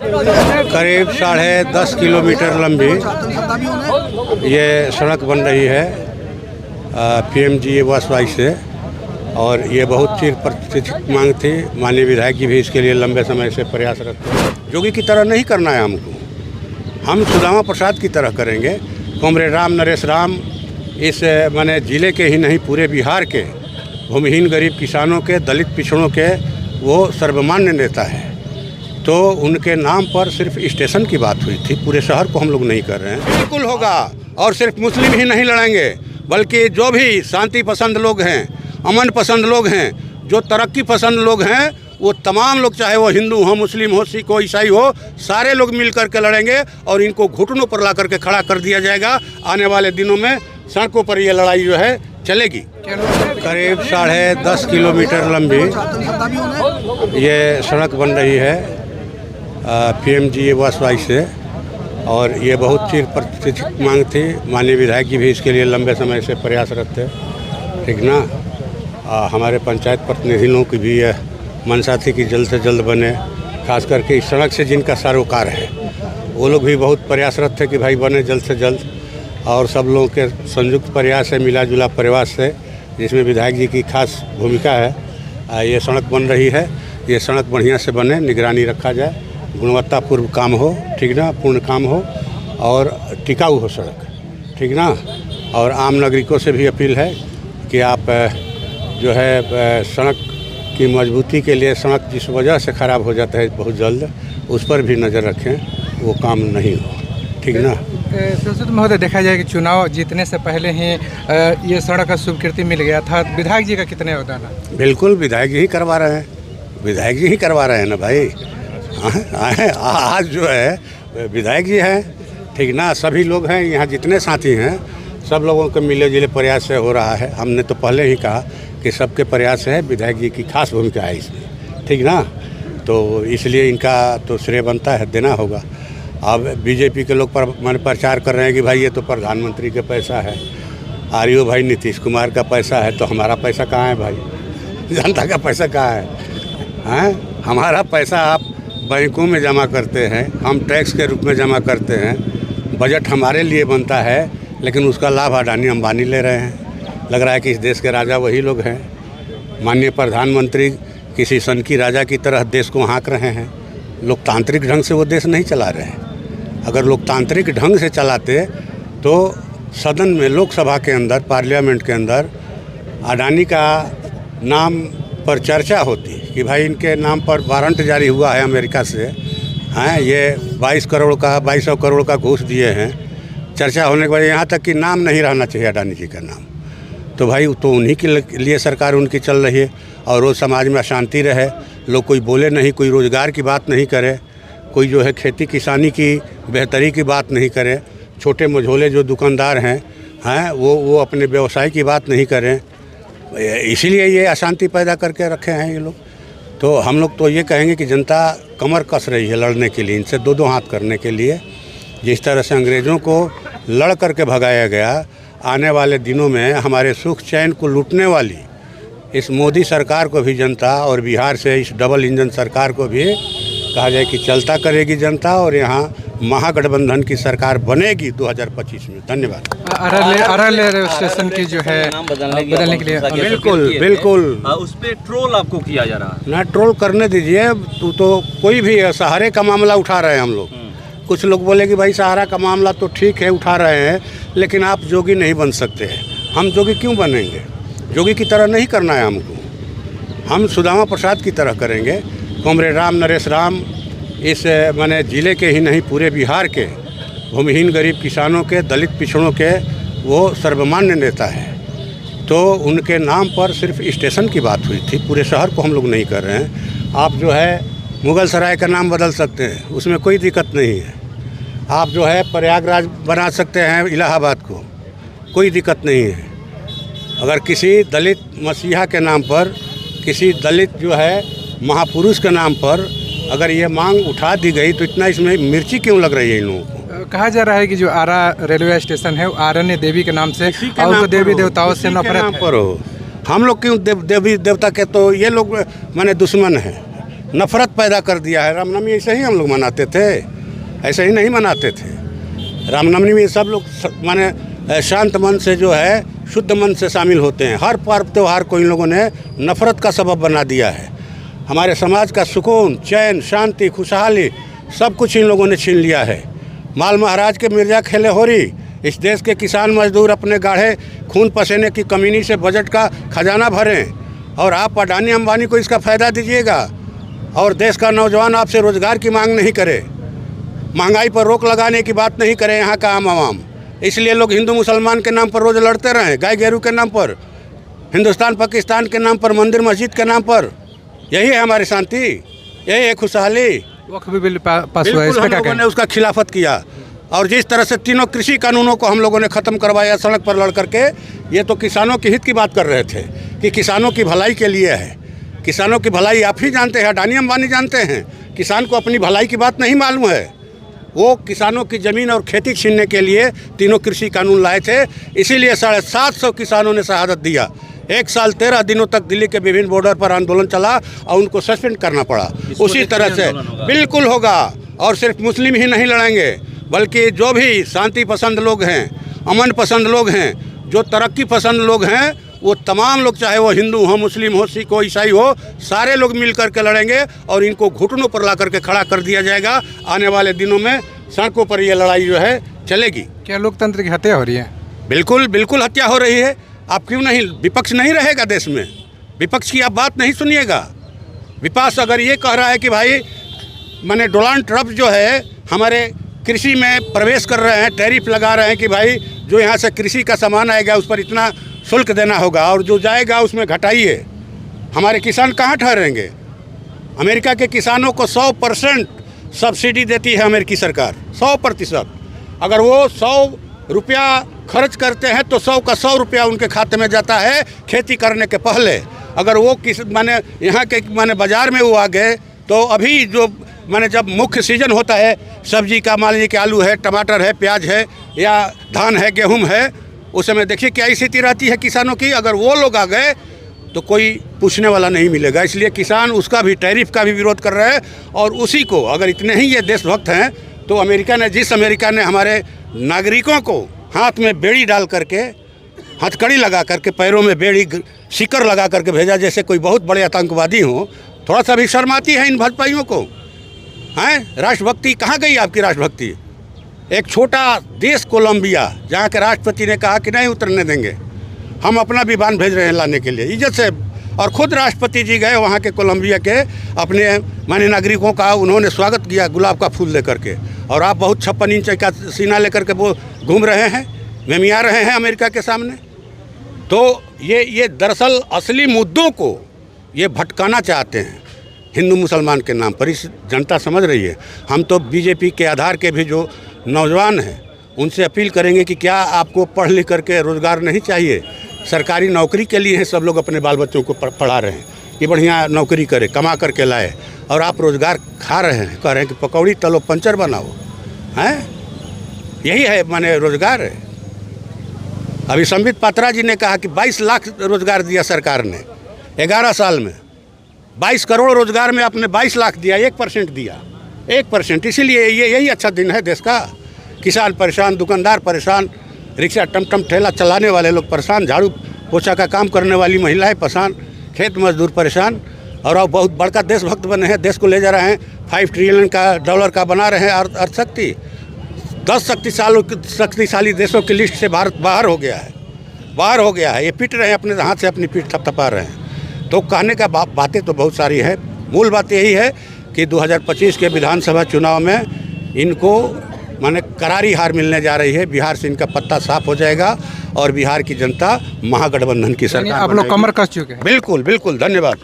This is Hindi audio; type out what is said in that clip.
करीब 10.5 किलोमीटर लंबी ये सड़क बन रही है PMGY से, और ये बहुत चिर प्रतिष्ठित मांग थी। माननीय विधायक जी भी इसके लिए लंबे समय से प्रयासरत थे। जोगी की तरह नहीं करना है हमको, हम सुदामा प्रसाद की तरह करेंगे। कॉमरेड राम नरेश राम इस माने जिले के ही नहीं पूरे बिहार के भूमिहीन गरीब किसानों के, दलित पिछड़ों के वो सर्वमान्य नेता है। तो उनके नाम पर सिर्फ स्टेशन की बात हुई थी, पूरे शहर को हम लोग नहीं कर रहे हैं। बिल्कुल होगा, और सिर्फ मुस्लिम ही नहीं लड़ेंगे, बल्कि जो भी शांति पसंद लोग हैं, अमन पसंद लोग हैं, जो तरक्की पसंद लोग हैं, वो तमाम लोग, चाहे वो हिंदू हो, मुस्लिम हो, सिख हो, ईसाई हो, सारे लोग मिल कर के लड़ेंगे और इनको घुटनों पर ला करके खड़ा कर दिया जाएगा। आने वाले दिनों में सड़कों पर ये लड़ाई जो है चलेगी। करीब 10.5 किलोमीटर लंबी ये सड़क बन रही है PMGY से, और ये बहुत चिर प्रतिष्ठित मांग थी। माननीय विधायक जी भी इसके लिए लंबे समय से प्रयासरत थे, ठीक ना। हमारे पंचायत प्रतिनिधि लोगों की भी यह मंशा थी कि जल्द से जल्द बने, खास करके इस सड़क से जिनका सरोकार है वो लोग भी बहुत प्रयासरत थे कि भाई बने जल्द से जल्द। और सब लोगों के संयुक्त प्रयास से, मिला जुला प्रयास से, जिसमें विधायक जी की खास भूमिका है, ये सड़क बन रही है। ये सड़क बढ़िया से बने, निगरानी रखा जाए, गुणवत्तापूर्ण काम हो, ठीक ना, पूर्ण काम हो और टिकाऊ हो सड़क, ठीक ना। और आम नागरिकों से भी अपील है कि आप जो है सड़क की मजबूती के लिए, सड़क जिस वजह से ख़राब हो जाता है बहुत जल्द, उस पर भी नज़र रखें, वो काम नहीं हो, ठीक ना। सांसद महोदय, देखा जाए कि चुनाव जीतने से पहले ही ये सड़क का स्वीकृति मिल गया था। विधायक जी का कितने योगदान है? बिल्कुल विधायक जी ही करवा रहे हैं, विधायक जी ही करवा रहे हैं ना भाई। आज जो है विधायक जी हैं, ठीक ना। सभी लोग हैं यहाँ, जितने साथी हैं, सब लोगों के मिले जुले प्रयास से हो रहा है। हमने तो पहले ही कहा कि सबके प्रयास है, विधायक जी की खास भूमिका है इसमें, ठीक ना। तो इसलिए इनका तो श्रेय बनता है, देना होगा। अब बीजेपी के लोग मैंने प्रचार कर रहे हैं कि भाई ये तो प्रधानमंत्री का पैसा है, आर्यो भाई नीतीश कुमार का पैसा है, तो हमारा पैसा कहाँ है भाई? जनता का पैसा कहाँ है? हमारा पैसा आप बैंकों में जमा करते हैं, हम टैक्स के रूप में जमा करते हैं, बजट हमारे लिए बनता है, लेकिन उसका लाभ अडानी अंबानी ले रहे हैं। लग रहा है कि इस देश के राजा वही लोग हैं। माननीय प्रधानमंत्री किसी सन की राजा की तरह देश को हाँक रहे हैं। लोकतांत्रिक ढंग से वो देश नहीं चला रहे हैं। अगर लोकतांत्रिक ढंग से चलाते तो सदन में, लोकसभा के अंदर, पार्लियामेंट के अंदर अडानी का नाम पर चर्चा होती कि भाई इनके नाम पर वारंट जारी हुआ है अमेरिका से, हैं, ये 2200 करोड़ का घूस दिए हैं। चर्चा होने के बाद यहाँ तक कि नाम नहीं रहना चाहिए अडानी जी का नाम। तो भाई तो उन्हीं के लिए सरकार उनकी चल रही है, और वो समाज में अशांति रहे, लोग कोई बोले नहीं, कोई रोज़गार की बात नहीं करे, कोई जो है खेती किसानी की बेहतरी की बात नहीं करे, छोटे मझोले जो दुकानदार हैं वो अपने व्यवसाय की बात नहीं करें। इसीलिए ये अशांति पैदा करके रखे हैं ये लोग। तो हम लोग तो ये कहेंगे कि जनता कमर कस रही है लड़ने के लिए, इनसे दो हाथ करने के लिए। जिस तरह से अंग्रेज़ों को लड़ करके भगाया गया, आने वाले दिनों में हमारे सुख चैन को लूटने वाली इस मोदी सरकार को भी जनता, और बिहार से इस डबल इंजन सरकार को भी कहा जाए कि चलता करेगी जनता, और यहाँ महागठबंधन की सरकार बनेगी 2025 में। धन्यवाद। अरल स्टेशन की जो है बदलने के लिए बिल्कुल उस पर ट्रोल आपको किया जा रहा है। ना, ट्रोल करने दीजिए। तो कोई भी सहारे का मामला उठा रहे हैं हम लोग। कुछ लोग बोले कि भाई सहारा का मामला तो ठीक है, उठा रहे हैं, लेकिन आप जोगी नहीं बन सकते हैं। हम जोगी क्यों बनेंगे? जोगी की तरह नहीं करना है हमको, हम सुदामा प्रसाद की तरह करेंगे। कॉमरेड राम नरेश राम इस माने जिले के ही नहीं पूरे बिहार के भूमिहीन गरीब किसानों के, दलित पिछड़ों के वो सर्वमान्य नेता है। तो उनके नाम पर सिर्फ स्टेशन की बात हुई थी, पूरे शहर को हम लोग नहीं कर रहे हैं। आप जो है मुगल सराय का नाम बदल सकते हैं, उसमें कोई दिक्कत नहीं है। आप जो है प्रयागराज बना सकते हैं इलाहाबाद को, कोई दिक्कत नहीं है। अगर किसी दलित मसीहा के नाम पर, किसी दलित जो है महापुरुष के नाम पर अगर ये मांग उठा दी गई, तो इतना इसमें मिर्ची क्यों लग रही है इन लोगों को? कहा जा रहा है कि जो आरा रेलवे स्टेशन है, आरण्य देवी के नाम से, और देवी देवताओं से नफरत पर हो। हम लोग क्यों देवी देवता के? तो ये लोग माने दुश्मन हैं, नफरत पैदा कर दिया है। रामनवमी ऐसे ही हम लोग मनाते थे, ऐसे ही नहीं मनाते थे। रामनवमी में सब लोग माने शांत मन से जो है, शुद्ध मन से शामिल होते हैं। हर पर्व त्यौहार को इन लोगों ने नफरत का सबब बना दिया है। हमारे समाज का सुकून, चैन, शांति, खुशहाली सब कुछ इन लोगों ने छीन लिया है। माल महाराज के मिर्जा खेले होरी, इस देश के किसान मजदूर अपने गाढ़े खून पसीने की कमीनी से बजट का खजाना भरें और आप अडानी अंबानी को इसका फ़ायदा दीजिएगा और देश का नौजवान आपसे रोज़गार की मांग नहीं करे, महंगाई पर रोक लगाने की बात नहीं करे यहाँ का आम आवाम। इसलिए लोग हिंदू मुसलमान के नाम पर रोज़ लड़ते रहें, गाय गेरू के नाम पर, हिंदुस्तान पाकिस्तान के नाम पर, मंदिर मस्जिद के नाम पर। यही है हमारी शांति, यही है खुशहाली। वक्फ बिल पास हुआ है, इस बिल्कुल पे हम क्या लोगों कहें? ने उसका खिलाफत किया और जिस तरह से तीनों कृषि कानूनों को हम लोगों ने ख़त्म करवाया सड़क पर लड़ करके, ये तो किसानों के हित की बात कर रहे थे कि किसानों की भलाई के लिए है। किसानों की भलाई आप ही जानते हैं, अडानी अंबानी जानते हैं। किसान को अपनी भलाई की बात नहीं मालूम है। वो किसानों की ज़मीन और खेती छीनने के लिए तीनों कृषि कानून लाए थे। इसीलिए 750 किसानों ने शहादत दिया। 1 साल 13 दिनों तक दिल्ली के विभिन्न बॉर्डर पर आंदोलन चला और उनको सस्पेंड करना पड़ा। उसी तरह से बिल्कुल होगा। और सिर्फ मुस्लिम ही नहीं लड़ेंगे, बल्कि जो भी शांति पसंद लोग हैं, अमन पसंद लोग हैं, जो तरक्की पसंद लोग हैं, वो तमाम लोग, चाहे वो हिंदू हो, मुस्लिम हो, सिख हो, ईसाई हो, सारे लोग मिल कर के लड़ेंगे और इनको घुटनों पर ला करके खड़ा कर दिया जाएगा। आने वाले दिनों में सड़कों पर ये लड़ाई जो है चलेगी। क्या लोकतंत्र की हत्या हो रही है? बिल्कुल बिल्कुल हत्या हो रही है। आप क्यों नहीं, विपक्ष नहीं रहेगा देश में, विपक्ष की आप बात नहीं सुनिएगा। विपक्ष अगर ये कह रहा है कि भाई माने डोनाल्ड ट्रंप जो है हमारे कृषि में प्रवेश कर रहे हैं, टैरिफ लगा रहे हैं कि भाई जो यहाँ से कृषि का सामान आएगा उस पर इतना शुल्क देना होगा और जो जाएगा उसमें घटाइए, हमारे किसान कहाँ ठहरेंगे? अमेरिका के किसानों को 100% सब्सिडी देती है अमेरिकी सरकार, 100%। अगर वो 100 रुपया खर्च करते हैं तो 100 का 100 रुपया उनके खाते में जाता है खेती करने के पहले। अगर वो माने यहाँ के माने बाज़ार में वो आ गए तो अभी जो माने जब मुख्य सीजन होता है सब्जी का, मान लीजिए कि आलू है, टमाटर है, प्याज है या धान है, गेहूं है, उस समय देखिए क्या स्थिति रहती है किसानों की। अगर वो लोग आ गए तो कोई पूछने वाला नहीं मिलेगा। इसलिए किसान उसका भी, टैरिफ का भी विरोध कर रहे हैं। और उसी को अगर इतने ही ये देशभक्त हैं तो अमेरिका ने हमारे नागरिकों को हाथ में बेड़ी डाल करके, हथकड़ी लगा करके, पैरों में बेड़ी शिकर लगा करके भेजा, जैसे कोई बहुत बड़े आतंकवादी हों। थोड़ा सा भी शर्म आती है इन भाजपाइयों को? हैं, राष्ट्रभक्ति कहाँ गई आपकी राष्ट्रभक्ति? एक छोटा देश कोलंबिया, जहाँ के राष्ट्रपति ने कहा कि नहीं उतरने देंगे, हम अपना विमान भेज रहे हैं लाने के लिए इज्जत से। और खुद राष्ट्रपति जी गए वहाँ के कोलंबिया के, अपने माननीय नागरिकों का उन्होंने स्वागत किया गुलाब का फूल लेकर के। और आप बहुत 56 इंच का सीना लेकर के वो घूम रहे हैं, मेमिया रहे हैं अमेरिका के सामने। तो ये दरअसल असली मुद्दों को ये भटकाना चाहते हैं हिंदू मुसलमान के नाम पर। इस जनता समझ रही है। हम तो बीजेपी के आधार के भी जो नौजवान हैं उनसे अपील करेंगे कि क्या आपको पढ़ लिख करके रोज़गार नहीं चाहिए? सरकारी नौकरी के लिए हैं सब लोग अपने बाल बच्चों को पढ़ा रहे हैं कि बढ़िया नौकरी करे, कमा करके लाए, और आप रोज़गार खा रहे हैं, कह रहे हैं कि पकौड़ी तलो पंचर बनाओ। हैं, यही है माने रोज़गार है। अभी संबित पात्रा जी ने कहा कि 22 लाख रोज़गार दिया सरकार ने 11 साल में। 22 करोड़ रोज़गार में आपने 22 लाख दिया, 1% दिया, 1%। इसीलिए यही अच्छा दिन है देश का। किसान परेशान, दुकानदार परेशान, रिक्शा टमटम ठेला चलाने वाले लोग परेशान, झाड़ू पोछा का काम करने वाली महिलाएं परेशान, खेत मजदूर परेशान। और अब बहुत बड़का देशभक्त बने हैं, देश को ले जा रहे हैं, $5 ट्रिलियन का बना रहे हैं अर्थशक्ति। 10 शक्तिशाली देशों की लिस्ट से भारत बाहर हो गया है। ये पीट रहे हैं, अपने हाथ से अपनी पीठ थपथपा रहे हैं। तो कहने का बातें तो बहुत सारी है। मूल बात यही है कि 2025 के विधानसभा चुनाव में इनको माने करारी हार मिलने जा रही है। बिहार से इनका पत्ता साफ हो जाएगा और बिहार की जनता महागठबंधन की सरकार। आप लोग कमर कस चुके हैं। बिल्कुल बिल्कुल, धन्यवाद।